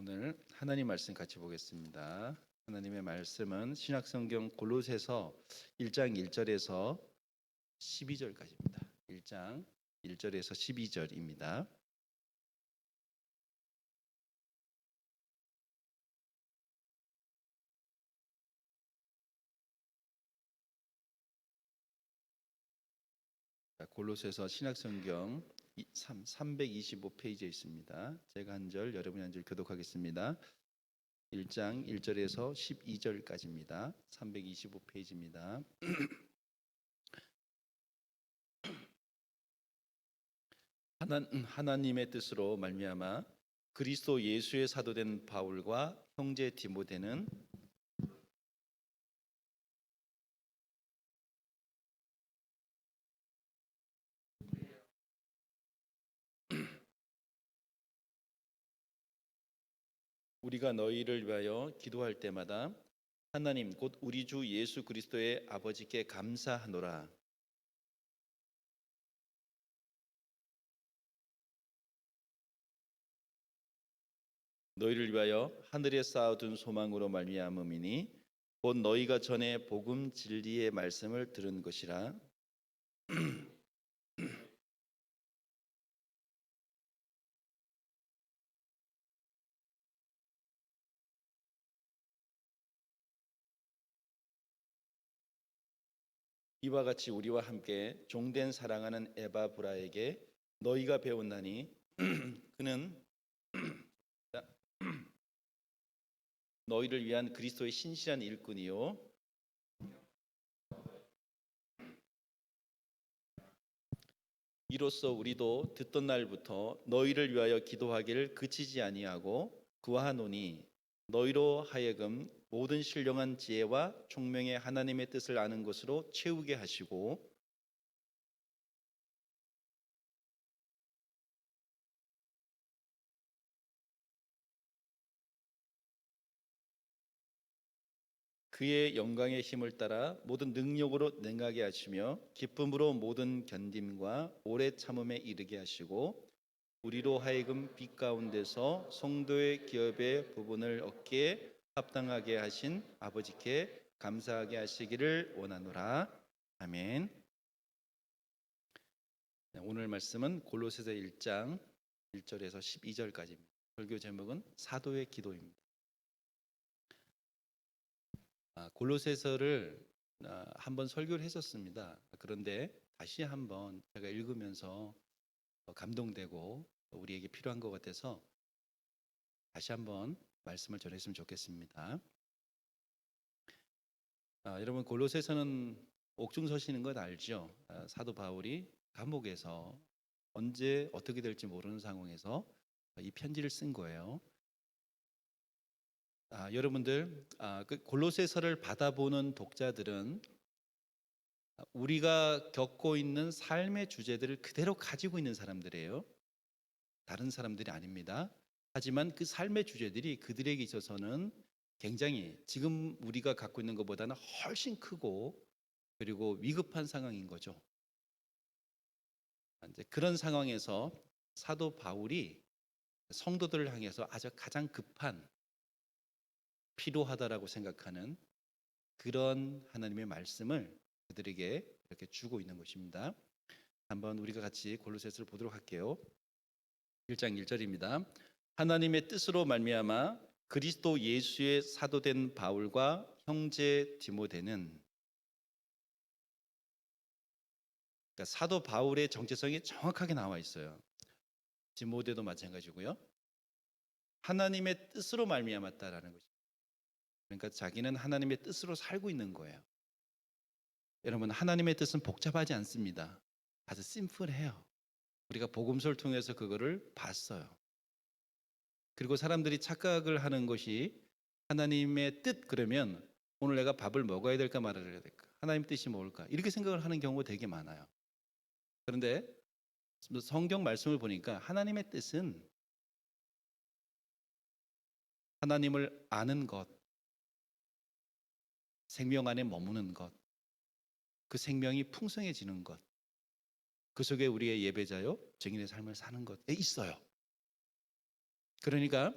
오늘 하나님 말씀 같이 보겠습니다. 하나님의 말씀은 신약성경 골로새서 1장 1절에서 12절까지입니다. 1장 1절에서 12절입니다. 골로새서 신약성경 325페이지에 있습니다. 제가 한 절, 여러분이 한 절 교독하겠습니다. 1장 1절에서 12절까지입니다. 325페이지입니다. 하나님의 뜻으로 말미암아 그리스도 예수의 사도된 바울과 형제 디모데는 우리가 너희를 위하여 기도할 때마다 하나님 곧 우리 주 예수 그리스도의 아버지께 감사하노라. 너희를 위하여 하늘에 쌓아둔 소망으로 말미암음이니 곧 너희가 전에 복음 진리의 말씀을 들은 것이라. 이와 같이 우리와 함께 종된 사랑하는 에바브라에게 너희가 배웠나니 그는 너희를 위한 그리스도의 신실한 일꾼이요 이로써 우리도 듣던 날부터 너희를 위하여 기도하기를 그치지 아니하고 구하노니 너희로 하여금 모든 신령한 지혜와 총명의 하나님의 뜻을 아는 것으로 채우게 하시고 그의 영광의 힘을 따라 모든 능력으로 능하게 하시며 기쁨으로 모든 견딤과 오래 참음에 이르게 하시고 우리로 하여금 빛 가운데서 성도의 기업의 부분을 얻기에 합당하게 하신 아버지께 감사하게 하시기를 원하노라. 아멘. 오늘 말씀은 골로새서 1장 1절에서 12절까지입니다. 설교 제목은 사도의 기도입니다. 골로새서를 한번 설교를 했었습니다. 그런데 다시 한번 제가 읽으면서 감동되고 우리에게 필요한 것 같아서 다시 한번 말씀을 전했으면 좋겠습니다. 여러분 골로새서는 옥중 서시는 것 알죠? 사도 바울이 감옥에서 언제 어떻게 될지 모르는 상황에서 이 편지를 쓴 거예요. 여러분들 그 골로새서를 받아보는 독자들은 우리가 겪고 있는 삶의 주제들을 그대로 가지고 있는 사람들이에요. 다른 사람들이 아닙니다. 하지만 그 삶의 주제들이 그들에게 있어서는 굉장히 지금 우리가 갖고 있는 것보다는 훨씬 크고 그리고 위급한 상황인 거죠. 이제 그런 상황에서 사도 바울이 성도들을 향해서 아주 가장 급한 필요하다라고 생각하는 그런 하나님의 말씀을 그들에게 이렇게 주고 있는 것입니다. 한번 우리가 같이 골로새서를 보도록 할게요. 1장 1절입니다. 하나님의 뜻으로 말미암아 그리스도 예수의 사도된 바울과 형제 디모데는, 그러니까 사도 바울의 정체성이 정확하게 나와 있어요. 디모데도 마찬가지고요. 하나님의 뜻으로 말미암았다라는 것입니다. 그러니까 자기는 하나님의 뜻으로 살고 있는 거예요. 여러분 하나님의 뜻은 복잡하지 않습니다. 아주 심플해요. 우리가 복음서를 통해서 그거를 봤어요. 그리고 사람들이 착각을 하는 것이 하나님의 뜻 그러면 오늘 내가 밥을 먹어야 될까 말아야 될까? 하나님 뜻이 뭘까? 이렇게 생각을 하는 경우가 되게 많아요. 그런데 성경 말씀을 보니까 하나님의 뜻은 하나님을 아는 것, 생명 안에 머무는 것, 그 생명이 풍성해지는 것, 그 속에 우리의 예배자요 증인의 삶을 사는 것에 있어요. 그러니까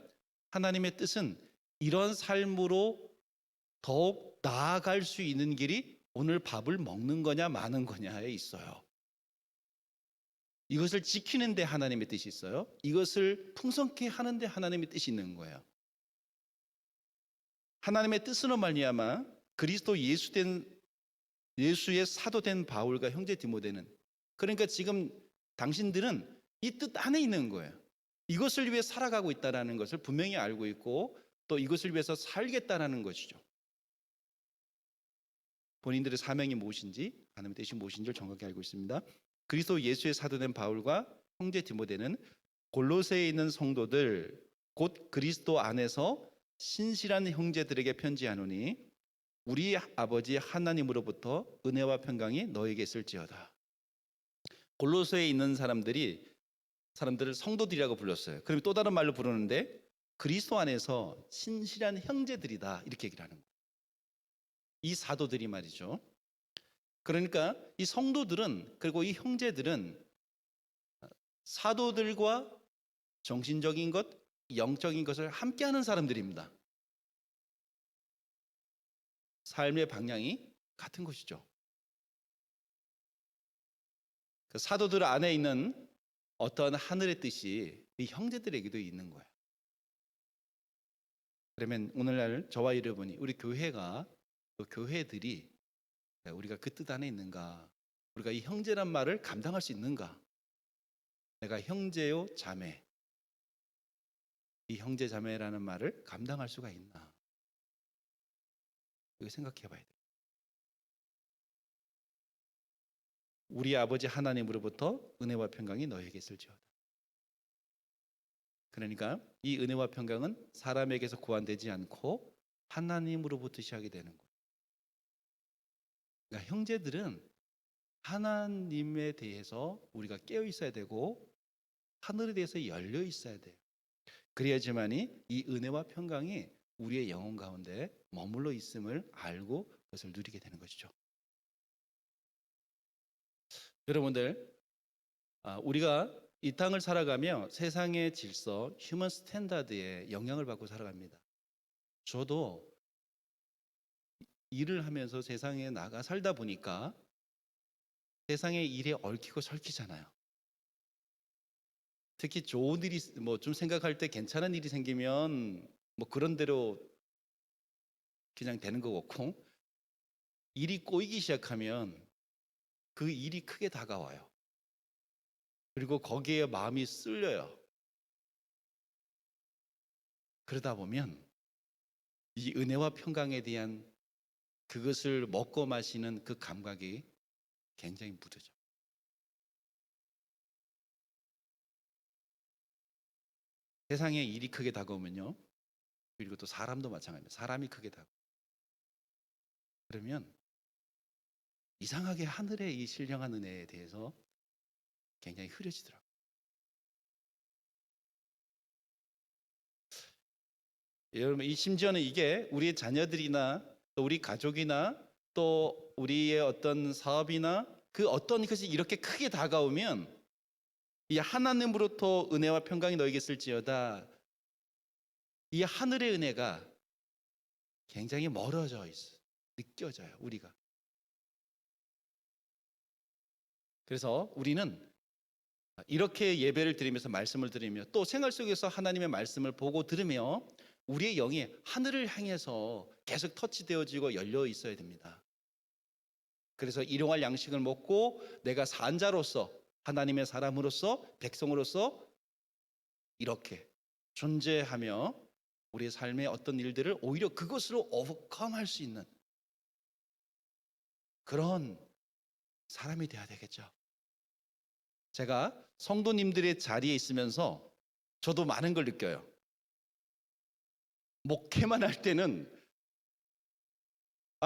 하나님의 뜻은 이런 삶으로 더욱 나아갈 수 있는 길이 오늘 밥을 먹는 거냐 마는 거냐에 있어요. 이것을 지키는 데 하나님의 뜻이 있어요. 이것을 풍성케 하는 데 하나님의 뜻이 있는 거예요. 하나님의 뜻으로 말미암아 그리스도 예수의 사도 된 바울과 형제 디모데는, 그러니까 지금 당신들은 이 뜻 안에 있는 거예요. 이것을 위해 살아가고 있다는 것을 분명히 알고 있고 또 이것을 위해서 살겠다는 것이죠. 본인들의 사명이 무엇인지, 하나님의 뜻이 무엇인지를 정확히 알고 있습니다. 그리스도 예수의 사도 된 바울과 형제 디모데는 골로새에 있는 성도들 곧 그리스도 안에서 신실한 형제들에게 편지하노니 우리 아버지 하나님으로부터 은혜와 평강이 너에게 있을지어다. 골로새에 있는 사람들을 성도들이라고 불렀어요. 그럼 또 다른 말로 부르는데 그리스도 안에서 신실한 형제들이다 이렇게 얘기를 하는 거예요. 이 사도들이 말이죠. 그러니까 이 성도들은, 그리고 이 형제들은 사도들과 정신적인 것, 영적인 것을 함께하는 사람들입니다. 삶의 방향이 같은 것이죠. 그 사도들 안에 있는 어떤 하늘의 뜻이 이 형제들에게도 있는 거예요. 그러면 오늘날 저와 여러분이, 우리 교회가, 또 교회들이 우리가 그 뜻 안에 있는가? 우리가 이 형제란 말을 감당할 수 있는가? 내가 형제요 자매, 이 형제 자매라는 말을 감당할 수가 있나? 이거 생각해 봐야 돼요. 우리 아버지 하나님으로부터 은혜와 평강이 너에게 있을지어다. 그러니까 이 은혜와 평강은 사람에게서 구한되지 않고 하나님으로부터 시작이 되는 거예요. 그러니까 형제들은 하나님에 대해서 우리가 깨어 있어야 되고 하늘에 대해서 열려 있어야 돼요. 그래야지만이 이 은혜와 평강이 우리의 영혼 가운데 머물러 있음을 알고 그것을 누리게 되는 것이죠. 여러분들, 우리가 이 땅을 살아가며 세상의 질서, 휴먼 스탠다드에 영향을 받고 살아갑니다. 저도 일을 하면서 세상에 나가 살다 보니까 세상의 일에 얽히고 설키잖아요. 특히 좋은 일이, 뭐 좀 생각할 때 괜찮은 일이 생기면 뭐 그런 대로 그냥 되는 것 같고, 일이 꼬이기 시작하면 그 일이 크게 다가와요. 그리고 거기에 마음이 쓸려요. 그러다 보면 이 은혜와 평강에 대한 그것을 먹고 마시는 그 감각이 굉장히 무뎌져. 세상에 일이 크게 다가오면요, 그리고 또 사람도 마찬가지입니다. 사람이 크게 다가오면 그러면 이상하게 하늘의 이 신령한 은혜에 대해서 굉장히 흐려지더라고요. 여러분, 이 심지어는 이게 우리의 자녀들이나 또 우리 가족이나 또 우리의 어떤 사업이나 그 어떤 것이 이렇게 크게 다가오면 이 하나님으로부터 은혜와 평강이 너에게 있을지어다, 이 하늘의 은혜가 굉장히 멀어져 있어, 느껴져요, 우리가. 그래서 우리는 이렇게 예배를 드리면서 말씀을 드리며 또 생활 속에서 하나님의 말씀을 보고 들으며 우리의 영이 하늘을 향해서 계속 터치되어지고 열려 있어야 됩니다. 그래서 일용할 양식을 먹고 내가 산자로서, 하나님의 사람으로서, 백성으로서 이렇게 존재하며 우리의 삶의 어떤 일들을 오히려 그것으로 오버컴할 수 있는 그런 사람이 돼야 되겠죠. 제가 성도님들의 자리에 있으면서 저도 많은 걸 느껴요. 목회만 할 때는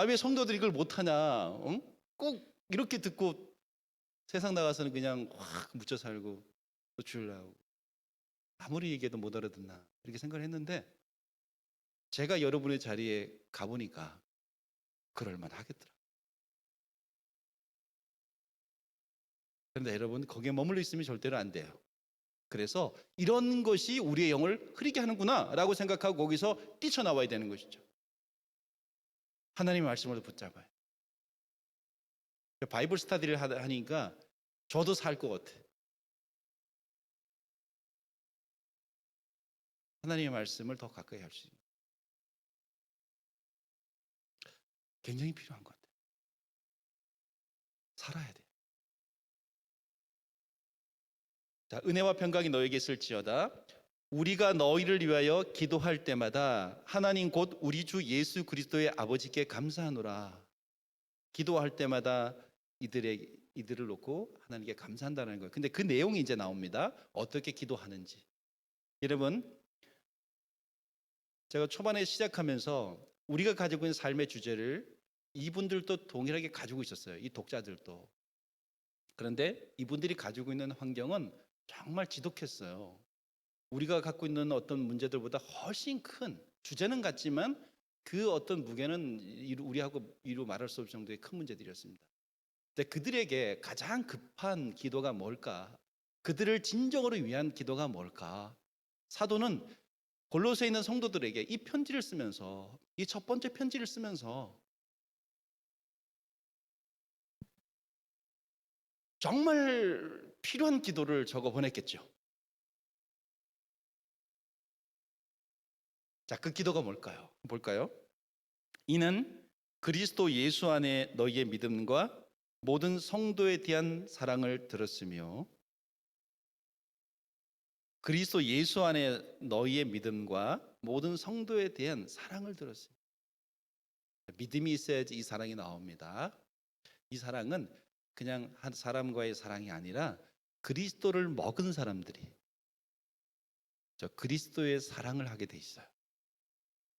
왜 성도들이 이걸 못하냐, 응? 꼭 이렇게 듣고 세상 나가서는 그냥 확 묻혀 살고 또 주려고 아무리 얘기해도 못 알아듣나 이렇게 생각을 했는데, 제가 여러분의 자리에 가보니까 그럴만 하겠더라. 그런데 여러분, 거기에 머물러 있으면 절대로 안 돼요. 그래서 이런 것이 우리의 영을 흐리게 하는구나라고 생각하고 거기서 뛰쳐나와야 되는 것이죠. 하나님의 말씀을 붙잡아요. 바이블 스터디를 하니까 저도 살 것 같아. 하나님의 말씀을 더 가까이 할 수 있는 굉장히 필요한 것 같아요. 살아야 돼. 자, 은혜와 평강이 너에게 있을지어다. 우리가 너희를 위하여 기도할 때마다 하나님 곧 우리 주 예수 그리스도의 아버지께 감사하노라. 기도할 때마다 이들을 놓고 하나님께 감사한다는 거예요. 근데 그 내용이 이제 나옵니다. 어떻게 기도하는지. 여러분, 제가 초반에 시작하면서 우리가 가지고 있는 삶의 주제를 이분들도 동일하게 가지고 있었어요. 이 독자들도. 그런데 이분들이 가지고 있는 환경은 정말 지독했어요. 우리가 갖고 있는 어떤 문제들보다 훨씬 큰, 주제는 같지만 그 어떤 무게는 우리하고 이루 말할 수 없을 정도의 큰 문제들이었습니다. 근데 그들에게 가장 급한 기도가 뭘까? 그들을 진정으로 위한 기도가 뭘까? 사도는 골로새에 있는 성도들에게 이 편지를 쓰면서, 이 첫 번째 편지를 쓰면서 정말 필요한 기도를 적어 보냈겠죠. 자, 그 기도가 뭘까요? 볼까요? 이는 그리스도 예수 안에 너희의 믿음과 모든 성도에 대한 사랑을 들었으며, 그리스도 예수 안에 너희의 믿음과 모든 성도에 대한 사랑을 들었습니다. 믿음이 있어야지 이 사랑이 나옵니다. 이 사랑은 그냥 한 사람과의 사랑이 아니라 그리스도를 먹은 사람들이 저 그리스도의 사랑을 하게 돼 있어요.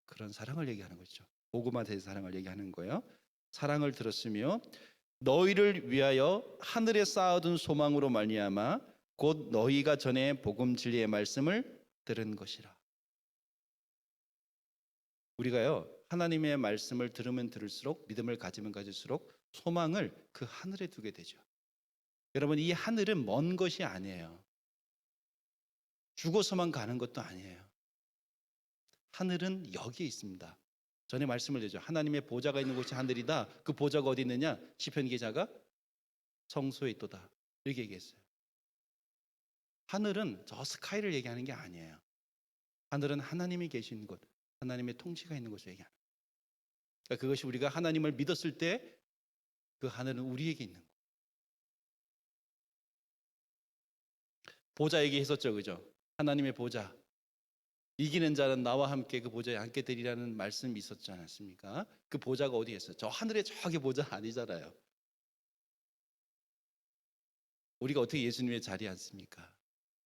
그런 사랑을 얘기하는 거죠. 복음에 대한 사랑을 얘기하는 거예요. 사랑을 들었으며 너희를 위하여 하늘에 쌓아둔 소망으로 말미암아 곧 너희가 전에 복음 진리의 말씀을 들은 것이라. 우리가요 하나님의 말씀을 들으면 들을수록, 믿음을 가지면 가질수록 소망을 그 하늘에 두게 되죠. 여러분, 이 하늘은 먼 것이 아니에요. 죽어서만 가는 것도 아니에요. 하늘은 여기에 있습니다. 전에 말씀을 드렸죠. 하나님의 보좌가 있는 곳이 하늘이다. 그 보좌가 어디 있느냐? 시편 기자가 성소에 있도다, 이렇게 얘기했어요. 하늘은 저 스카이를 얘기하는 게 아니에요. 하늘은 하나님이 계신 곳, 하나님의 통치가 있는 곳을 얘기하는 거예요. 그러니까 그것이 우리가 하나님을 믿었을 때 그 하늘은 우리에게 있는 거예요. 보좌 얘기했었죠, 그죠? 하나님의 보좌. 이기는 자는 나와 함께 그 보좌에 앉게 되리라는 말씀이 있었지 않았습니까? 그 보좌가 어디에 있어요? 저 하늘에 저기 보좌 아니잖아요. 우리가 어떻게 예수님의 자리에 앉습니까?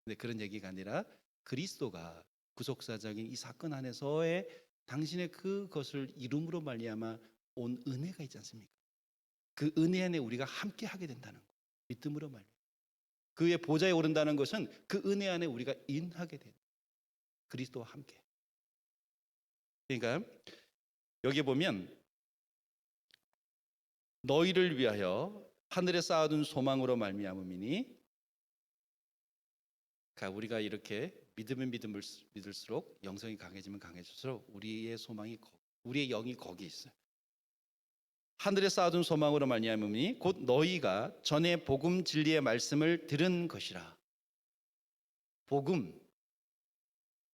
근데 그런 얘기가 아니라 그리스도가 구속사적인 이 사건 안에서의 당신의 그것을 이룸으로 말미암아 온 은혜가 있지 않습니까? 그 은혜 안에 우리가 함께 하게 된다는 거. 믿음으로 말미암아 그의 보좌에 오른다는 것은 그 은혜 안에 우리가 인하게 된 그리스도와 함께. 그러니까 여기 보면 너희를 위하여 하늘에 쌓아둔 소망으로 말미암음이니, 그러니까 우리가 이렇게 믿으면 믿을수록 영성이 강해지면 강해질수록 우리의 소망이, 우리의 영이 거기 있어요. 하늘에 쌓아둔 소망으로 말미암음이 곧 너희가 전에 복음 진리의 말씀을 들은 것이라. 복음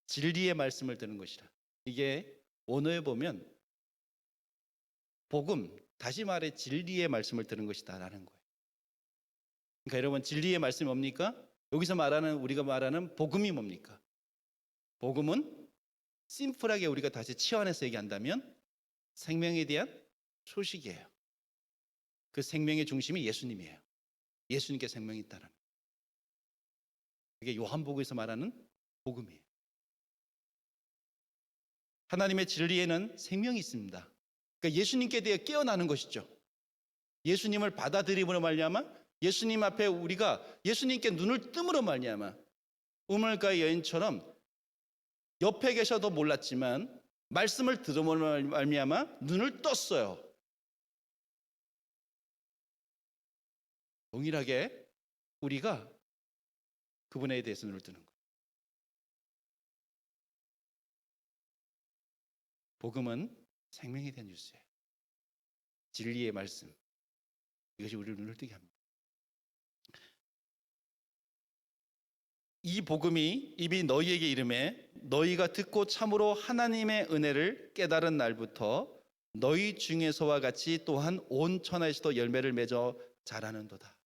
진리의 말씀을 들은 것이라. 이게 원어에 보면 복음, 다시 말해 진리의 말씀을 들은 것이다 라는 거예요. 그러니까 여러분, 진리의 말씀이 뭡니까? 여기서 말하는, 우리가 말하는 복음이 뭡니까? 복음은 심플하게 우리가 다시 치환해서 얘기한다면 생명에 대한 소식이에요. 그 생명의 중심이 예수님이에요. 예수님께 생명이 있다는 거예요. 이게 요한복음에서 말하는 복음이에요. 하나님의 진리에는 생명이 있습니다. 그러니까 예수님께 대해 깨어나는 것이죠. 예수님을 받아들임으로 말미암아, 예수님 앞에 우리가 예수님께 눈을 뜸으로 말미암아, 우물가의 여인처럼 옆에 계셔도 몰랐지만 말씀을 들음으로 말미암아 눈을 떴어요. 동일하게 우리가 그분에 대해서 눈을 뜨는 거예요. 복음은 생명에 대한 뉴스예요. 진리의 말씀. 이것이 우리를 눈을 뜨게 합니다. 이 복음이 이미 너희에게 이름에 너희가 듣고 참으로 하나님의 은혜를 깨달은 날부터 너희 중에서와 같이 또한 온 천하에서도 열매를 맺어 자라는도다.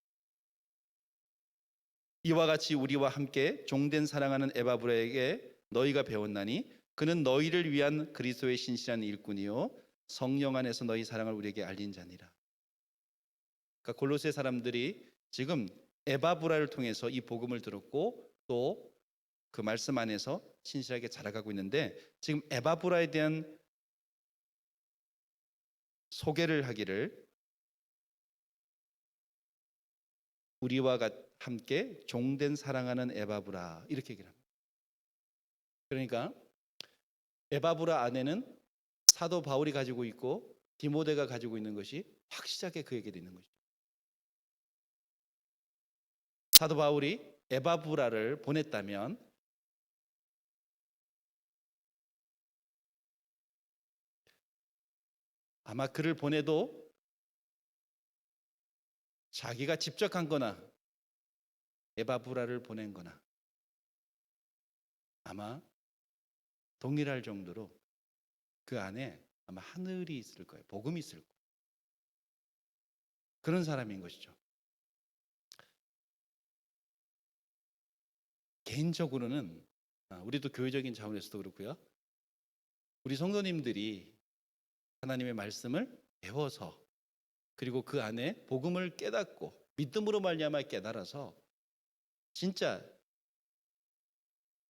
이와 같이 우리와 함께 종된 사랑하는 에바브라에게 너희가 배웠나니 그는 너희를 위한 그리스도의 신실한 일꾼이요 성령 안에서 너희 사랑을 우리에게 알린 자니라. 그러니까 골로새 사람들이 지금 에바브라를 통해서 이 복음을 들었고 또 그 말씀 안에서 신실하게 자라가고 있는데, 지금 에바브라에 대한 소개를 하기를 우리와 함께 종된 사랑하는 에바브라 이렇게 얘기를 합니다. 그러니까 에바브라 안에는 사도 바울이 가지고 있고 디모데가 가지고 있는 것이 확실하게 그에게도 있는 것이죠. 사도 바울이 에바브라를 보냈다면 아마 그를 보내도 자기가 직접 간 거나 에바브라를 보낸 거나 아마 동일할 정도로 그 안에 아마 하늘이 있을 거예요. 복음이 있을 거예요. 그런 사람인 것이죠. 개인적으로는 우리도 교회적인 차원에서도 그렇고요. 우리 성도님들이 하나님의 말씀을 배워서 그리고 그 안에 복음을 깨닫고 믿음으로 말미암아 깨달아서 진짜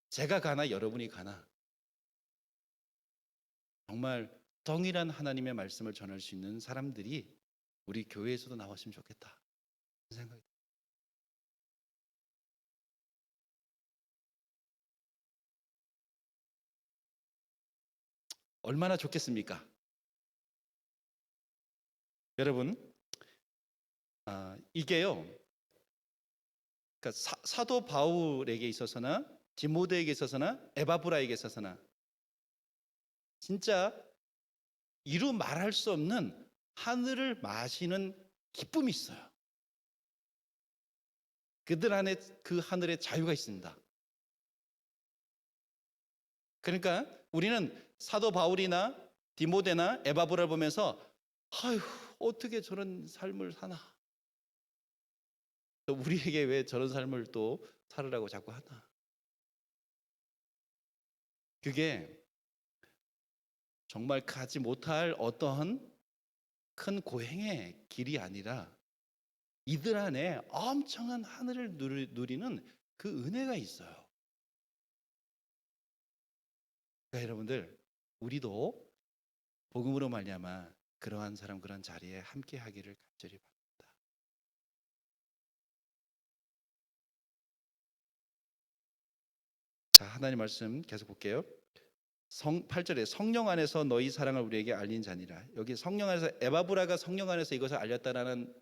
제가 가나 여러분이 가나 정말 동일한 하나님의 말씀을 전할 수 있는 사람들이 우리 교회에서도 나왔으면 좋겠다 생각이 듭니다. 얼마나 좋겠습니까? 여러분, 이게요. 그러니까 사도 바울에게 있어서나 디모데에게 있어서나 에바브라에게 있어서나 진짜 이루 말할 수 없는 하늘을 마시는 기쁨이 있어요. 그들 안에 그 하늘의 자유가 있습니다. 그러니까 우리는 사도 바울이나 디모데나 에바브라를 보면서 아휴 어떻게 저런 삶을 사나, 우리에게 왜 저런 삶을 또 살으라고 자꾸 하나. 그게 정말 가지 못할 어떠한 큰 고행의 길이 아니라 이들 안에 엄청난 하늘을 누리는 그 은혜가 있어요. 그러니까 여러분들, 우리도 복음으로 말미암아 그러한 사람 그런 자리에 함께 하기를 간절히 바랍니다. 자, 하나님 말씀 계속 볼게요. 8절에 성령 안에서 너희 사랑을 우리에게 알린 자니라. 여기 성령 안에서, 에바브라가 성령 안에서 이것을 알렸다라는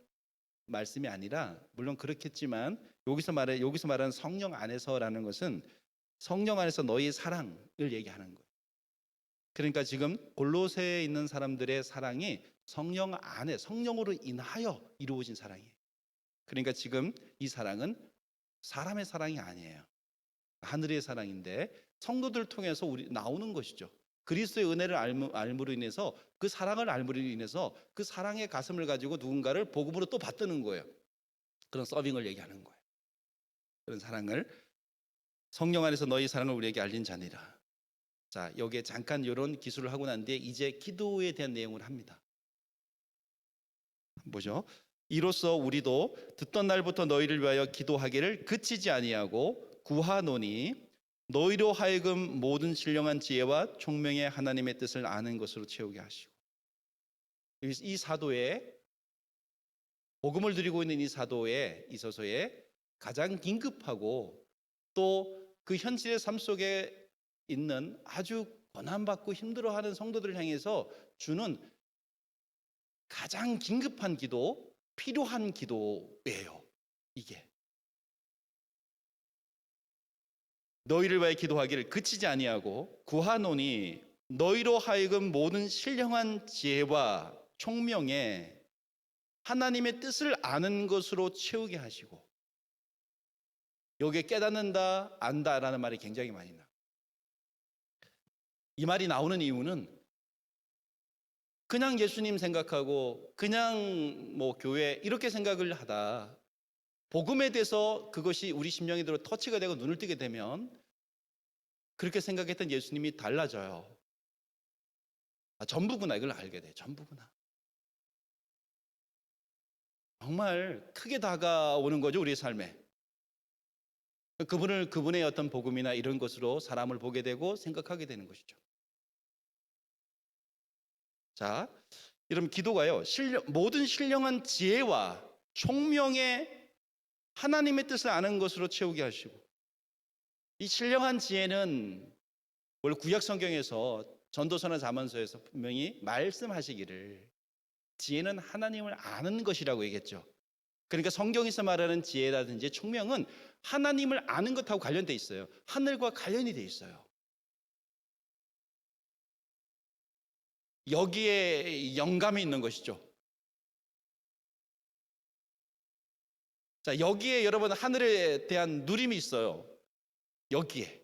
말씀이 아니라, 물론 그렇겠지만 여기서 말하는 성령 안에서라는 것은 성령 안에서 너희 사랑을 얘기하는 거예요. 그러니까 지금 골로새에 있는 사람들의 사랑이 성령 안에, 성령으로 인하여 이루어진 사랑이에요. 그러니까 지금 이 사랑은 사람의 사랑이 아니에요. 하늘의 사랑인데 성도들을 통해서 우리 나오는 것이죠. 그리스도의 은혜를 알므로 인해서, 그 사랑을 알므로 인해서 그 사랑의 가슴을 가지고 누군가를 복음으로 또 받드는 거예요. 그런 서빙을 얘기하는 거예요. 그런 사랑을, 성령 안에서 너희 사랑을 우리에게 알린 자니라. 자, 여기에 잠깐 이런 기술을 하고 난 뒤에 이제 기도에 대한 내용을 합니다. 뭐죠? 이로써 우리도 듣던 날부터 너희를 위하여 기도하기를 그치지 아니하고 구하노니 너희로 하여금 모든 신령한 지혜와 총명의 하나님의 뜻을 아는 것으로 채우게 하시고. 이 사도의, 복음을 드리고 있는 이 사도에 있어서의 가장 긴급하고 또 그 현실의 삶 속에 있는 아주 고난받고 힘들어하는 성도들을 향해서 주는 가장 긴급한 기도, 필요한 기도예요. 이게 너희를 위하여 기도하기를 그치지 아니하고 구하노니 너희로 하여금 모든 신령한 지혜와 총명에 하나님의 뜻을 아는 것으로 채우게 하시고. 여기에 깨닫는다, 안다라는 말이 굉장히 많이 나와요. 이 말이 나오는 이유는 그냥 예수님 생각하고 그냥 뭐 교회 이렇게 생각을 하다 복음에 대해서 그것이 우리 심령에 들어 터치가 되고 눈을 뜨게 되면 그렇게 생각했던 예수님이 달라져요. 아, 전부구나. 이걸 알게 돼. 전부구나. 정말 크게 다가오는 거죠, 우리의 삶에. 그분의 어떤 복음이나 이런 것으로 사람을 보게 되고 생각하게 되는 것이죠. 자, 여러분 기도가요. 모든 신령한 지혜와 총명의 하나님의 뜻을 아는 것으로 채우게 하시고. 이 신령한 지혜는 원래 구약 성경에서 전도서나 잠언서에서 분명히 말씀하시기를 지혜는 하나님을 아는 것이라고 얘기했죠. 그러니까 성경에서 말하는 지혜라든지 총명은 하나님을 아는 것하고 관련돼 있어요. 하늘과 관련이 돼 있어요. 여기에 영감이 있는 것이죠. 자, 여기에 여러분 하늘에 대한 누림이 있어요. 여기에.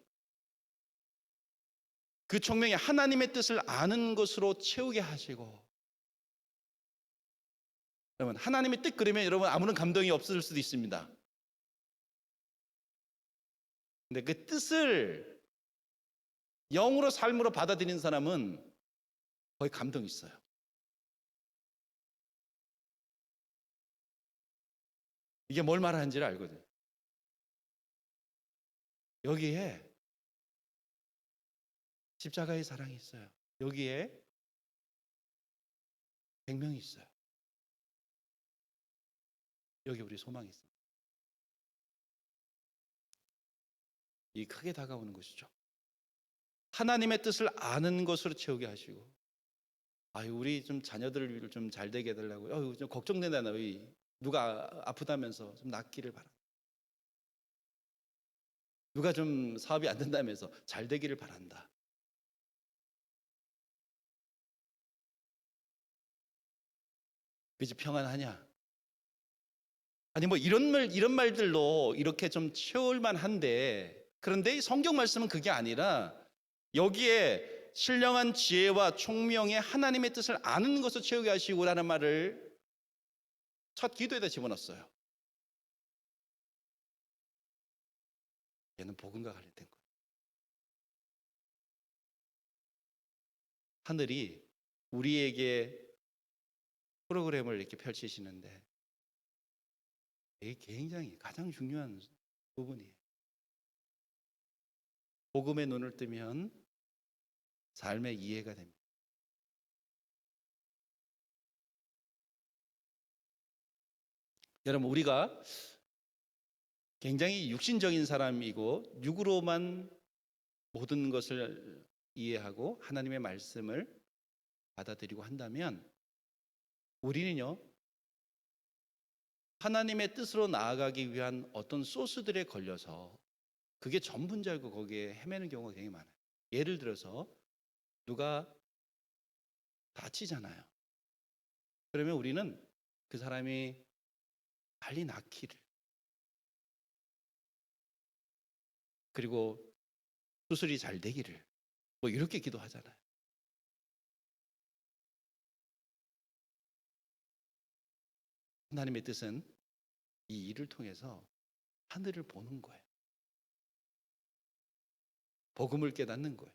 그 총명이 하나님의 뜻을 아는 것으로 채우게 하시고. 여러분 하나님의 뜻 그러면 여러분 아무런 감동이 없을 수도 있습니다. 근데 그 뜻을 영으로 삶으로 받아들이는 사람은 거의 감동이 있어요. 이게 뭘 말하는지를 알거든요. 여기에 십자가의 사랑이 있어요. 여기에 생명이 있어요. 여기 우리 소망이 있어요. 이 크게 다가오는 것이죠. 하나님의 뜻을 아는 것으로 채우게 하시고. 아유, 우리 좀 자녀들을 좀 잘 되게 해달라고. 아유, 좀 걱정된다. 너희 누가 아프다면서 좀 낫기를 바란다. 누가 좀 사업이 안 된다면서 잘 되기를 바란다. 그지 평안하냐? 아니 뭐 이런 말들로 이렇게 좀 채울 만한데, 그런데 이 성경 말씀은 그게 아니라 여기에 신령한 지혜와 총명의 하나님의 뜻을 아는 것을 채우게 하시고라는 말을 첫 기도에다 집어넣었어요. 얘는 복음과 관련된 거예요. 하늘이 우리에게 프로그램을 이렇게 펼치시는데 이게 굉장히 가장 중요한 부분이에요. 복음의 눈을 뜨면 삶의 이해가 됩니다. 여러분 우리가 굉장히 육신적인 사람이고 육으로만 모든 것을 이해하고 하나님의 말씀을 받아들이고 한다면 우리는요 하나님의 뜻으로 나아가기 위한 어떤 소스들에 걸려서 그게 전부인 줄 알고 거기에 헤매는 경우가 굉장히 많아요. 예를 들어서 누가 다치잖아요. 그러면 우리는 그 사람이 빨리 낫기를, 그리고 수술이 잘 되기를 뭐 이렇게 기도하잖아요. 하나님의 뜻은 이 일을 통해서 하늘을 보는 거예요. 복음을 깨닫는 거예요.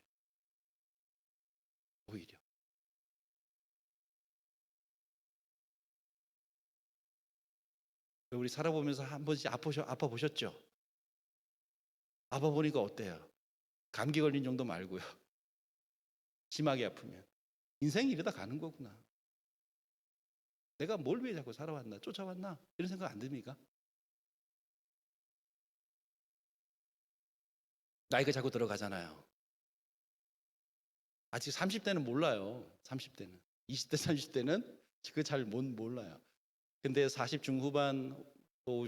오히려 우리 살아보면서 한 번씩 아파 보셨죠? 아파 보니까 어때요? 감기 걸린 정도 말고요. 심하게 아프면 인생이 이러다 가는 거구나. 내가 뭘 위해 자꾸 살아왔나, 쫓아왔나 이런 생각 안 듭니까? 나이가 자꾸 들어가잖아요. 아직 30대는 몰라요. 30대는 20대 30대는 그 잘 몰라요. 근데 40 중후반 또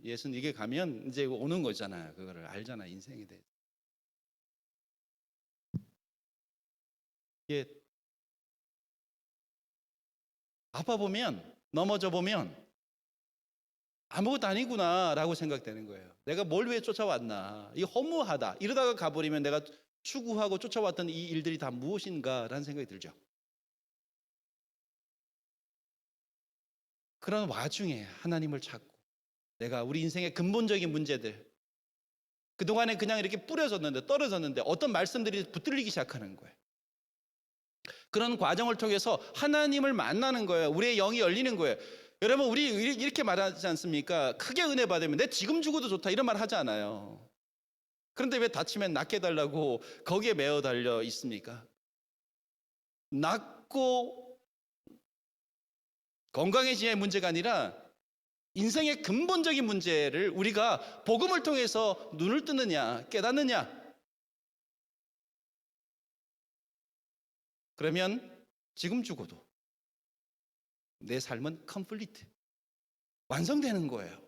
예순 이게 가면 이제 오는 거잖아요. 그거를 알잖아, 인생에 대해서. 이게 아파 보면, 넘어져 보면 아무것도 아니구나라고 생각되는 거예요. 내가 뭘 왜 쫓아왔나? 이 허무하다. 이러다가 가버리면 내가 추구하고 쫓아왔던 이 일들이 다 무엇인가라는 생각이 들죠. 그런 와중에 하나님을 찾고 내가 우리 인생의 근본적인 문제들, 그동안에 그냥 이렇게 뿌려졌는데, 떨어졌는데 어떤 말씀들이 붙들리기 시작하는 거예요. 그런 과정을 통해서 하나님을 만나는 거예요. 우리의 영이 열리는 거예요. 여러분, 우리 이렇게 말하지 않습니까? 크게 은혜 받으면 내 지금 죽어도 좋다, 이런 말 하지 않아요. 그런데 왜 다치면 낫게 해달라고 거기에 매어 달려 있습니까? 낫고 건강해지의 문제가 아니라 인생의 근본적인 문제를 우리가 복음을 통해서 눈을 뜨느냐, 깨닫느냐, 그러면 지금 죽어도 내 삶은 컴플리트, 완성되는 거예요.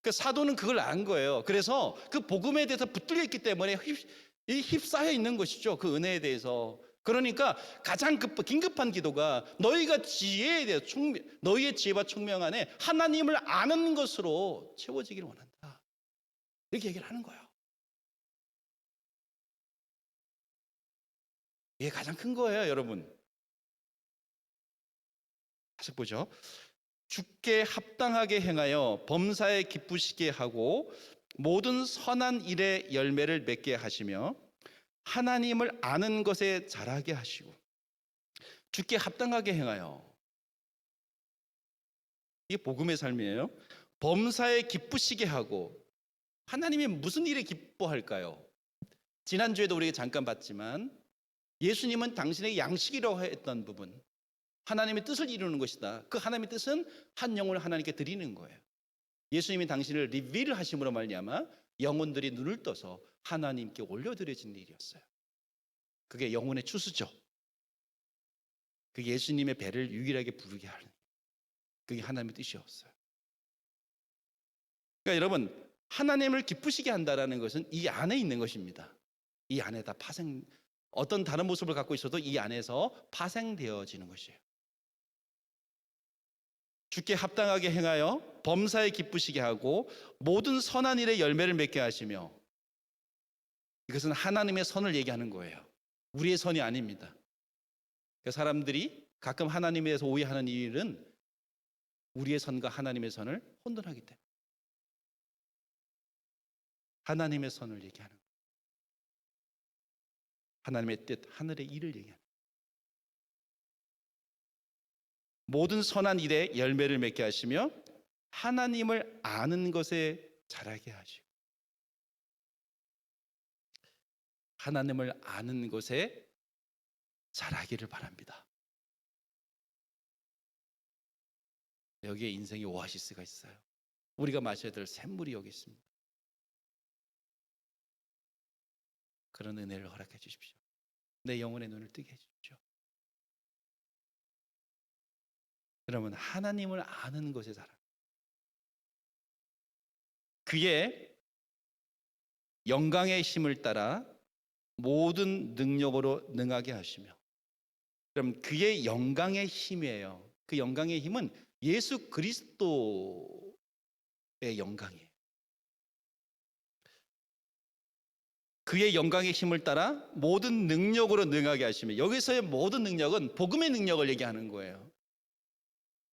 그 사도는 그걸 안 거예요. 그래서 그 복음에 대해서 붙들려 있기 때문에 휩싸여 있는 것이죠. 그 은혜에 대해서. 그러니까 가장 긴급한 기도가 너희가 지혜에 대해 너희의 지혜와 총명 안에 하나님을 아는 것으로 채워지기를 원한다. 이렇게 얘기를 하는 거예요. 이게 가장 큰 거예요, 여러분. 다시 보죠. 주께 합당하게 행하여 범사에 기쁘시게 하고 모든 선한 일의 열매를 맺게 하시며 하나님을 아는 것에 자라게 하시고. 주께 합당하게 행하여, 이게 복음의 삶이에요. 범사에 기쁘시게 하고. 하나님이 무슨 일에 기뻐할까요? 지난주에도 우리가 잠깐 봤지만 예수님은 당신의 양식이라고 했던 부분, 하나님의 뜻을 이루는 것이다. 그 하나님의 뜻은 한 영혼을 하나님께 드리는 거예요. 예수님이 당신을 리빌 하심으로 말미암아 영혼들이 눈을 떠서 하나님께 올려드려진 일이었어요. 그게 영혼의 추수죠. 그 예수님의 배를 유일하게 부르게 하는, 그게 하나님의 뜻이었어요. 그러니까 여러분, 하나님을 기쁘시게 한다라는 것은 이 안에 있는 것입니다. 이 안에 다 어떤 다른 모습을 갖고 있어도 이 안에서 파생되어지는 것이에요. 주께 합당하게 행하여 범사에 기쁘시게 하고 모든 선한 일의 열매를 맺게 하시며. 이것은 하나님의 선을 얘기하는 거예요. 우리의 선이 아닙니다. 사람들이 가끔 하나님에 대해서 오해하는 일은 우리의 선과 하나님의 선을 혼돈하기 때문에. 하나님의 선을 얘기하는 거예요. 하나님의 뜻, 하늘의 일을 얘기하는 거예요. 모든 선한 일에 열매를 맺게 하시며 하나님을 아는 것에 자라게 하시고. 하나님을 아는 것에 자라기를 바랍니다. 여기에 인생의 오아시스가 있어요. 우리가 마셔야 될 샘물이 여기 있습니다. 그런 은혜를 허락해 주십시오. 내 영혼의 눈을 뜨게 해주십시오. 여러분, 하나님을 아는 것에 자라, 그의 영광의 힘을 따라 모든 능력으로 능하게 하시며. 그럼 그의 영광의 힘이에요. 그 영광의 힘은 예수 그리스도의 영광이에요. 그의 영광의 힘을 따라 모든 능력으로 능하게 하시며. 여기서의 모든 능력은 복음의 능력을 얘기하는 거예요.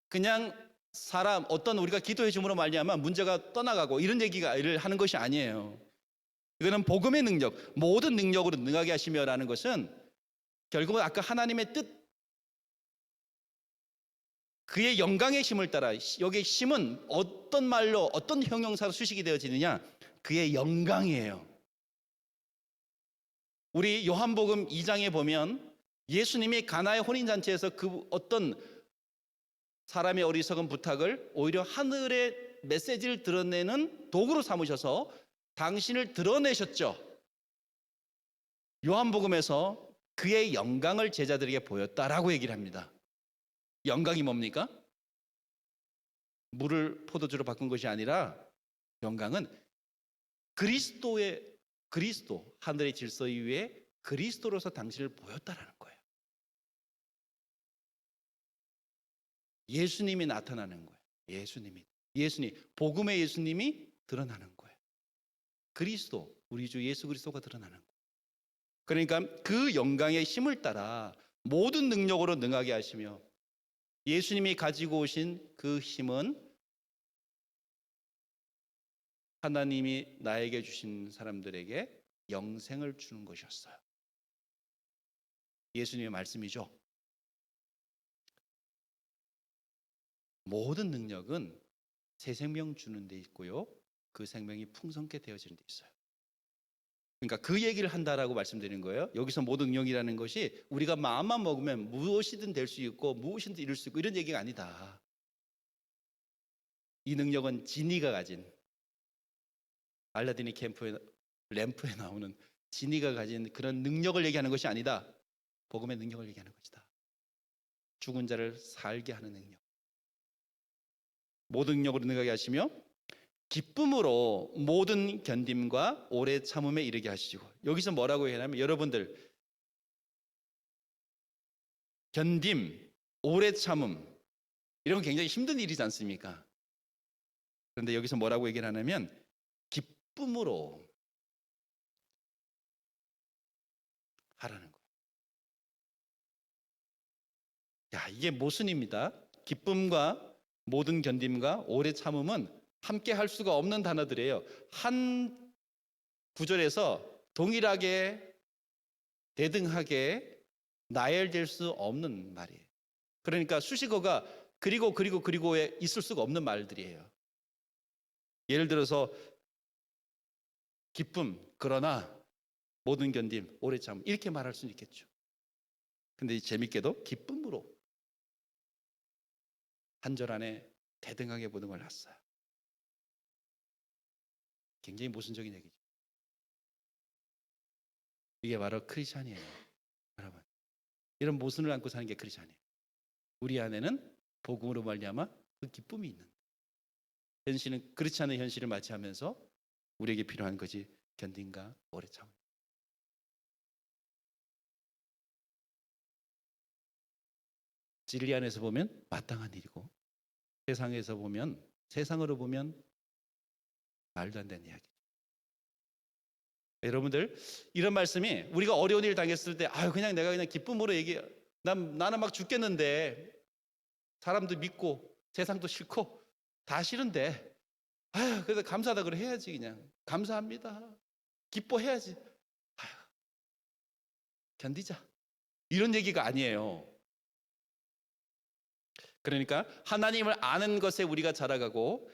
그냥 사람, 어떤 우리가 기도해 줌으로 말미암아 문제가 떠나가고 이런 얘기를 하는 것이 아니에요. 이거는 복음의 능력, 모든 능력으로 능하게 하시며라는 것은 결국은 아까 하나님의 뜻, 그의 영광의 힘을 따라. 여기에 힘은 어떤 말로, 어떤 형용사로 수식이 되어지느냐? 그의 영광이에요. 우리 요한복음 2장에 보면 예수님이 가나의 혼인잔치에서 그 어떤 사람의 어리석은 부탁을 오히려 하늘의 메시지를 드러내는 도구로 삼으셔서 당신을 드러내셨죠. 요한복음에서 그의 영광을 제자들에게 보였다라고 얘기를 합니다. 영광이 뭡니까? 물을 포도주로 바꾼 것이 아니라 영광은 그리스도 하늘의 질서 위에 그리스도로서 당신을 보였다라는 거예요. 예수님이 나타나는 거예요. 예수님, 복음의 예수님이 드러나는 거예요. 그리스도, 우리 주 예수 그리스도가 드러나는 거예요. 그러니까 그 영광의 힘을 따라 모든 능력으로 능하게 하시며, 예수님이 가지고 오신 그 힘은 하나님이 나에게 주신 사람들에게 영생을 주는 것이었어요. 예수님의 말씀이죠. 모든 능력은 새 생명 주는 데 있고요, 그 생명이 풍성케 되어지는 데 있어요. 그러니까 그 얘기를 한다라고 말씀드리는 거예요. 여기서 모든 능력이라는 것이 우리가 마음만 먹으면 무엇이든 될 수 있고 무엇이든 이룰 수 있고 이런 얘기가 아니다. 이 능력은 지니가 가진, 알라딘의 램프에 나오는 지니가 가진 그런 능력을 얘기하는 것이 아니다. 복음의 능력을 얘기하는 것이다. 죽은 자를 살게 하는 능력. 모든 능력으로 능하게 하시며 기쁨으로 모든 견딤과 오래 참음에 이르게 하시고, 여기서 뭐라고 해야하냐면, 여러분들 견딤, 오래 참음 이런 건 굉장히 힘든 일이지 않습니까? 그런데 여기서 뭐라고 얘기를 하냐면 기쁨으로 하라는 거예요. 야, 이게 모순입니다. 기쁨과 모든 견딤과 오래 참음은 함께 할 수가 없는 단어들이에요. 한 구절에서 동일하게 대등하게 나열될 수 없는 말이에요. 그러니까 수식어가 그리고에 있을 수가 없는 말들이에요. 예를 들어서 기쁨, 그러나 모든 견딤, 오래 참, 이렇게 말할 수는 있겠죠. 근데 재밌게도 기쁨으로 한 절 안에 대등하게 모든 걸 놨어요. 굉장히 모순적인 얘기죠. 이게 바로 크리스찬이에요, 여러분. 이런 모순을 안고 사는 게 크리스찬이에요. 우리 안에는 복음으로 말미암아 그 기쁨이 있는, 현실은 그렇지 않은 현실을 맞이하면서 우리에게 필요한 것이 견딘과 오래 참음. 진리 안에서 보면 마땅한 일이고, 세상으로 보면 말도 안 되는 이야기. 여러분들, 이런 말씀이 우리가 어려운 일 당했을 때, 그냥 내가 그냥 기쁨으로 나는 막 죽겠는데, 사람도 믿고 세상도 싫고 다 싫은데, 그래서 감사하다 그래 해야지. 그냥 감사합니다, 기뻐해야지, 견디자, 이런 얘기가 아니에요. 그러니까 하나님을 아는 것에 우리가 자라가고,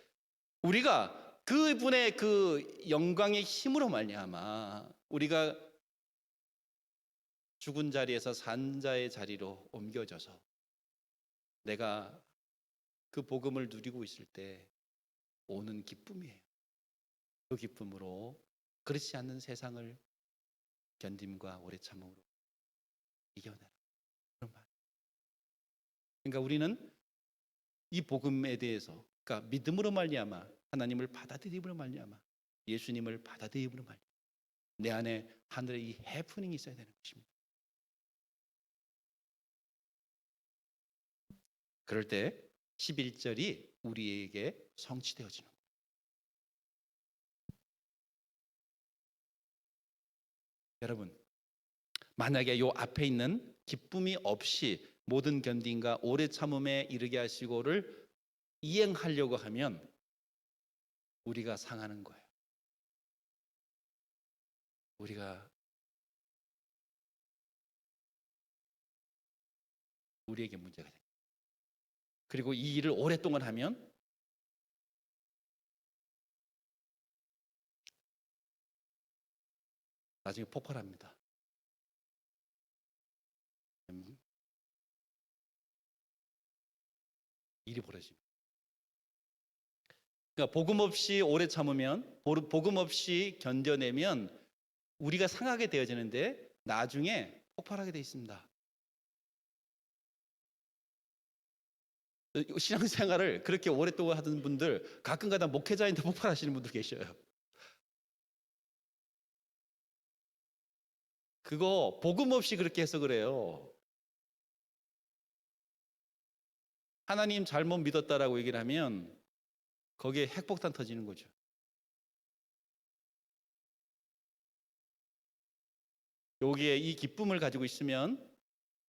우리가 그분의 그 영광의 힘으로 말미암아 우리가 죽은 자리에서 산 자의 자리로 옮겨져서 내가 그 복음을 누리고 있을 때 오는 기쁨이에요. 그 기쁨으로 그렇지 않는 세상을 견딤과 오래 참음으로 이겨내라, 그런 말. 그러니까 우리는 이 복음에 대해서, 그러니까 믿음으로 말미암아 하나님을 받아들임으로 말미암아 예수님을 받아들임으로 말미암아 내 안에 하늘의 이 해프닝이 있어야 되는 것입니다. 그럴 때 11절이 우리에게 성취되어지는 거예요. 여러분, 만약에 요 앞에 있는 기쁨이 없이 모든 견딘과 오래 참음에 이르게 하시고를 이행하려고 하면 우리가 상하는 거예요. 우리에게 문제가 됩니다. 그리고 이 일을 오랫동안 하면 나중에 폭발합니다. 일이 벌어집니다. 그러니까 복음 없이 오래 참으면, 복음 없이 견뎌내면 우리가 상하게 되어지는데 나중에 폭발하게 되어 있습니다. 신앙생활을 그렇게 오랫동안 하던 분들 가끔가다 목회자인데 폭발하시는 분들 계셔요. 그거 복음 없이 그렇게 해서 그래요. 하나님 잘못 믿었다라고 얘기를 하면 거기에 핵폭탄 터지는 거죠. 여기에 이 기쁨을 가지고 있으면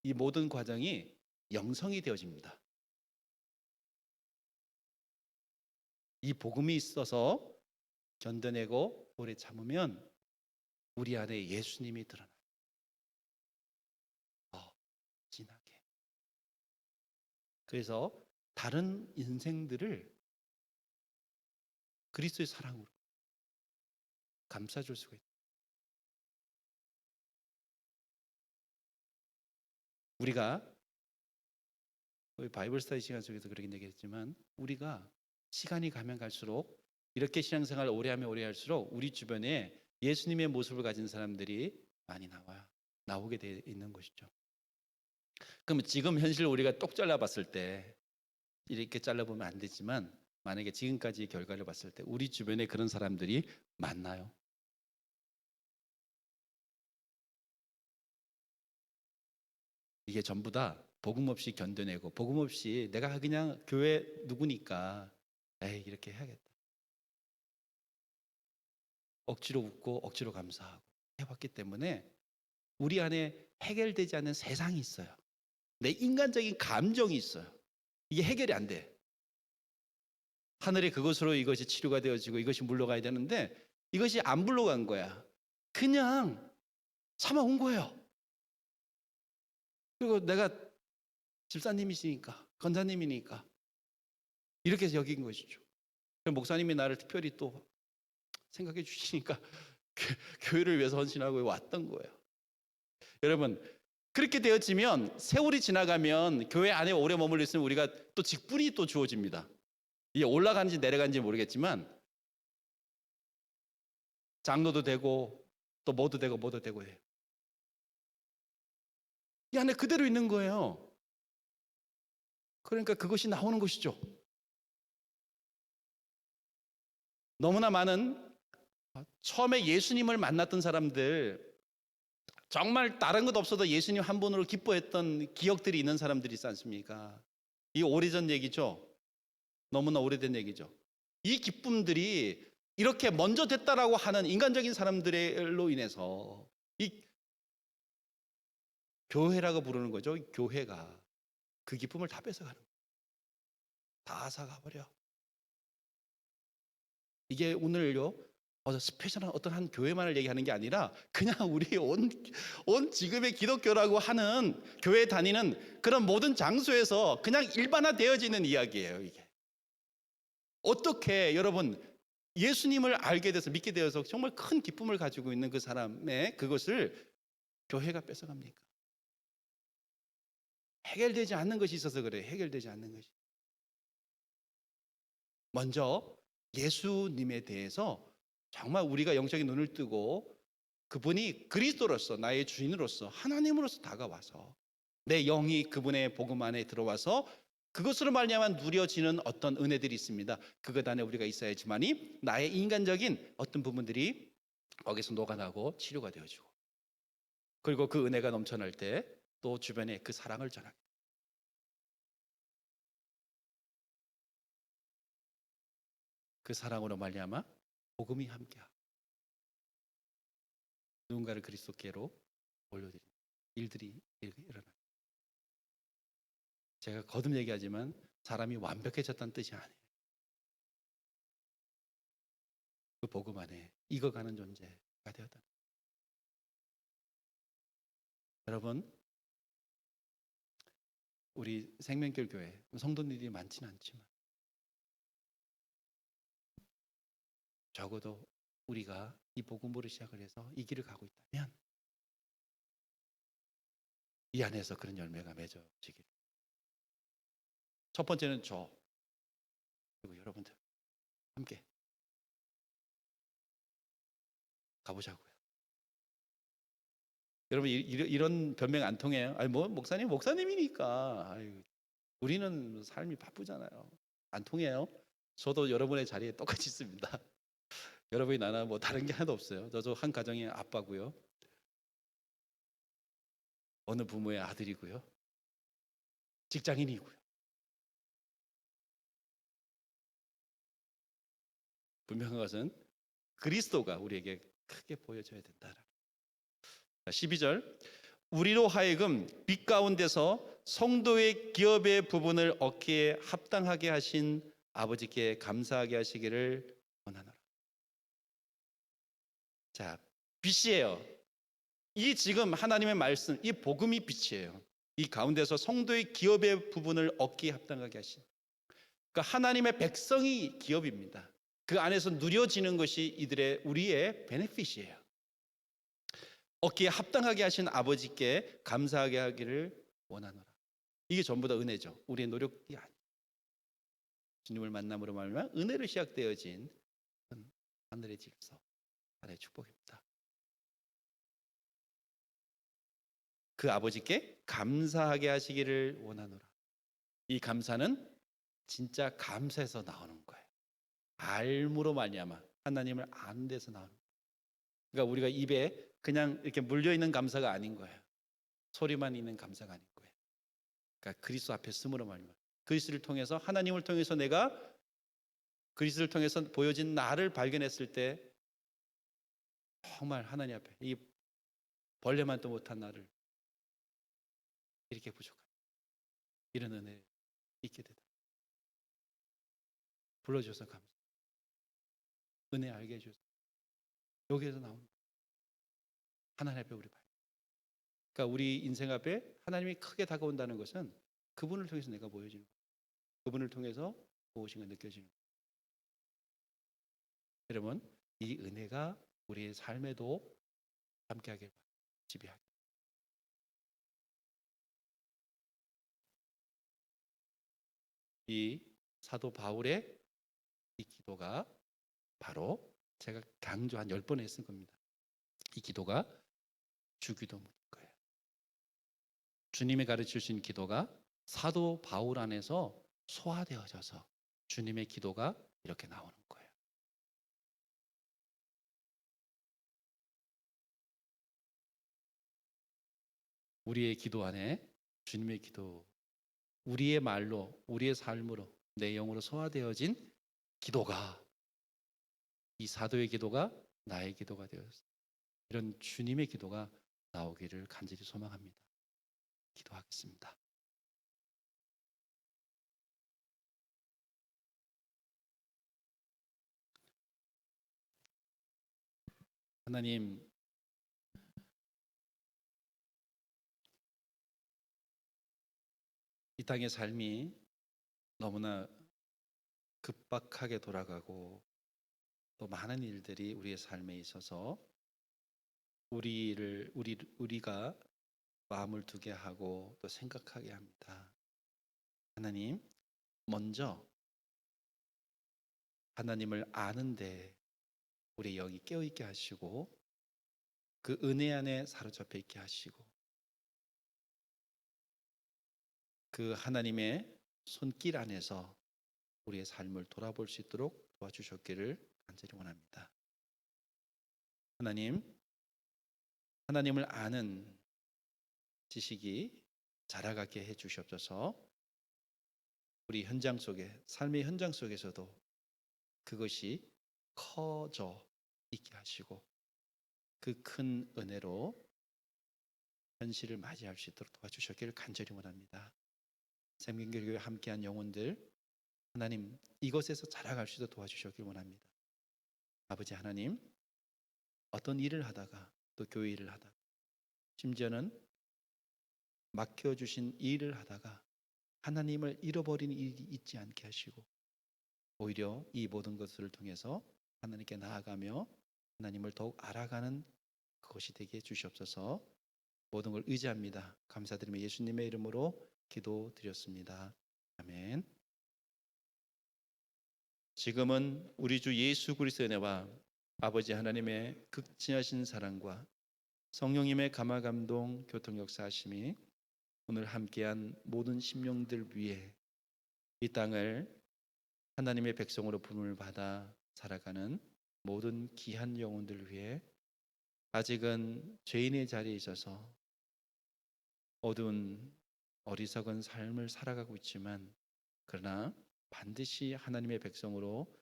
이 모든 과정이 영성이 되어집니다. 이 복음이 있어서 견뎌내고 오래 참으면 우리 안에 예수님이 드러나요. 더 진하게. 그래서 다른 인생들을 그리스도의 사랑으로 감싸줄 수가 있다. 우리가 바이블 스터디 시간 속에서 그렇게 얘기했지만 우리가 시간이 가면 갈수록 이렇게 신앙생활을 오래 하면 오래 할수록 우리 주변에 예수님의 모습을 가진 사람들이 많이 나오게 돼 있는 것이죠. 그러면 지금 현실 우리가 똑 잘라봤을 때 이렇게 잘라보면 안 되지만 만약에 지금까지 결과를 봤을 때 우리 주변에 그런 사람들이 많나요? 이게 전부 다 복음 없이 견뎌내고 복음 없이 내가 그냥 교회 누구니까 에이 이렇게 해야겠다. 억지로 웃고 억지로 감사하고 해왔기 때문에 우리 안에 해결되지 않는 세상이 있어요. 내 인간적인 감정이 있어요. 이게 해결이 안 돼. 하늘의 그것으로 이것이 치료가 되어지고 이것이 물러가야 되는데 이것이 안 물러간 거야. 그냥 참아온 거예요. 그리고 내가 집사님이시니까 권사님이니까 이렇게 여긴 것이죠. 목사님이 나를 특별히 또 생각해 주시니까 교회를 위해서 헌신하고 왔던 거예요. 여러분 그렇게 되어지면 세월이 지나가면 교회 안에 오래 머물러 있으면 우리가 또 직분이 또 주어집니다. 이게 올라가는지 내려가는지 모르겠지만 장로도 되고 또 뭐도 되고 해요. 이 안에 그대로 있는 거예요. 그러니까 그것이 나오는 것이죠. 너무나 많은 처음에 예수님을 만났던 사람들 정말 다른 것 없어도 예수님 한 분으로 기뻐했던 기억들이 있는 사람들이 있지 않습니까? 이 오래전 얘기죠. 너무나 오래된 얘기죠. 이 기쁨들이 이렇게 먼저 됐다라고 하는 인간적인 사람들로 인해서 이 교회라고 부르는 거죠. 교회가 그 기쁨을 다 뺏어가는 거예요. 다 앗아가버려. 이게 오늘요 스페셜한 어떤 한 교회만을 얘기하는 게 아니라 그냥 우리 온 지금의 기독교라고 하는 교회 다니는 그런 모든 장소에서 그냥 일반화되어지는 이야기예요. 이게 어떻게 여러분 예수님을 알게 돼서 믿게 되어서 정말 큰 기쁨을 가지고 있는 그 사람의 그것을 교회가 뺏어갑니까? 해결되지 않는 것이 있어서 그래요. 해결되지 않는 것이. 먼저 예수님에 대해서 정말 우리가 영적인 눈을 뜨고 그분이 그리스도로서 나의 주인으로서 하나님으로서 다가와서 내 영이 그분의 복음 안에 들어와서 그것으로 말미암아 누려지는 어떤 은혜들이 있습니다. 그것 안에 우리가 있어야지만이 나의 인간적인 어떤 부분들이 거기서 녹아나고 치료가 되어지고 그리고 그 은혜가 넘쳐날 때 또 주변에 그 사랑을 전하게 그 사랑으로 말미암아 복음이 함께하고 누군가를 그리스도께로 올려드리는 일들이 일어나. 제가 거듭 얘기하지만 사람이 완벽해졌다는 뜻이 아니에요. 그 복음 안에 익어가는 존재가 되었다. 여러분, 우리 생명길 교회 성도님들이 많지는 않지만 적어도 우리가 이 복음으로 시작을 해서 이 길을 가고 있다면 이 안에서 그런 열매가 맺어지길. 첫 번째는 저 그리고 여러분들 함께 가보자고요. 여러분 이런 변명 안 통해요. 아니 뭐 목사님이니까. 아유, 우리는 삶이 바쁘잖아요. 안 통해요. 저도 여러분의 자리에 똑같이 있습니다. 여러분이 나나 뭐 다른 게 하나도 없어요. 저도 한 가정의 아빠고요. 어느 부모의 아들이고요. 직장인이고요. 분명한 것은 그리스도가 우리에게 크게 보여져야 된다. 12절 우리로 하여금 빛 가운데서 성도의 기업의 부분을 얻기에 합당하게 하신 아버지께 감사하게 하시기를 원하노라. 자, 빛이에요. 이 지금 하나님의 말씀, 이 복음이 빛이에요. 이 가운데서 성도의 기업의 부분을 얻기에 합당하게 하신. 그러니까 하나님의 백성이 기업입니다. 그 안에서 누려지는 것이 우리의 베네핏이에요. 얻기에 합당하게 하신 아버지께 감사하게 하기를 원하노라. 이게 전부 다 은혜죠. 우리의 노력이 아니에요. 주님을 만남으로 말미암아 은혜로 시작되어진 하늘의 질서, 하나님의 축복입니다. 그 아버지께 감사하게 하시기를 원하노라. 이 감사는 진짜 감사해서 나오는 거예요. 알므로 말미암아 하나님을 아는 데서 나오는 거예요. 그러니까 우리가 입에 그냥 이렇게 물려있는 감사가 아닌 거예요. 소리만 있는 감사가 아닌 거예요. 그러니까 그리스도 앞에 숨으로 말미암아 그리스도를 통해서 하나님을 통해서 내가 그리스도를 통해서 보여진 나를 발견했을 때 정말 하나님 앞에 이 벌레만도 못한 나를 이렇게 부족한 이런 은혜 있게 되다. 불러주셔서 감사. 은혜 알게 해주셔서 여기에서 나오는 하나님 앞에 우리 발. 그러니까 우리 인생 앞에 하나님이 크게 다가온다는 것은 그분을 통해서 내가 보여지는 거예요. 그분을 통해서 무엇인가 느껴지는 거예요. 여러분 이 은혜가 우리의 삶에도 함께하길 바랍니다. 지배하게. 이 사도 바울의 이 기도가 바로 제가 강조 한 10번 했을 겁니다. 이 기도가 주기도문인 거예요. 주님이 가르쳐 주신 기도가 사도 바울 안에서 소화되어져서 주님의 기도가 이렇게 나오는 거예요. 우리의 기도 안에 주님의 기도, 우리의 말로, 우리의 삶으로, 내 영으로 소화되어진 기도가 이 사도의 기도가 나의 기도가 되었어요. 이런 주님의 기도가 나오기를 간절히 소망합니다. 기도하겠습니다. 하나님, 이 땅의 삶이 너무나 급박하게 돌아가고 또 많은 일들이 우리의 삶에 있어서 우리가 마음을 두게 하고 또 생각하게 합니다. 하나님, 먼저 하나님을 아는데 우리 영이 깨어있게 하시고 그 은혜 안에 사로잡혀 있게 하시고 그 하나님의 손길 안에서 우리의 삶을 돌아볼 수 있도록 도와주셨기를 간절히 원합니다. 하나님을 아는 지식이 자라가게 해 주시옵소서. 우리 현장 속에, 삶의 현장 속에서도 그것이 커져 있게 하시고 그 큰 은혜로 현실을 맞이할 수 있도록 도와주셨기를 간절히 원합니다. 생명교회에 함께한 영혼들 하나님 이것에서 자라갈 수 있도록 도와주셨기를 원합니다. 아버지 하나님, 어떤 일을 하다가 또 교회 일을 하다가 심지어는 맡겨주신 일을 하다가 하나님을 잃어버리는 일이 있지 않게 하시고 오히려 이 모든 것을 통해서 하나님께 나아가며 하나님을 더욱 알아가는 그것이 되게 해주시옵소서. 모든 걸 의지합니다. 감사드리며 예수님의 이름으로 기도드렸습니다. 아멘. 지금은 우리 주 예수 그리스도의 은혜와 아버지 하나님의 극진하신 사랑과 성령님의 감화 감동 교통 역사하심이 오늘 함께한 모든 심령들 위해 이 땅을 하나님의 백성으로 부름을 받아 살아가는 모든 귀한 영혼들 위해 아직은 죄인의 자리에 있어서 어두운 어리석은 삶을 살아가고 있지만 그러나 반드시 하나님의 백성으로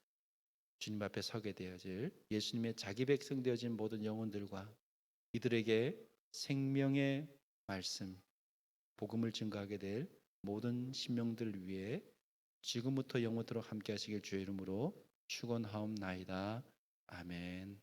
주님 앞에 서게 되어질 예수님의 자기 백성 되어진 모든 영혼들과 이들에게 생명의 말씀, 복음을 증거하게 될 모든 심령들 위해 지금부터 영원토록 함께 하시길 주의 이름으로 축원하옵나이다. 아멘.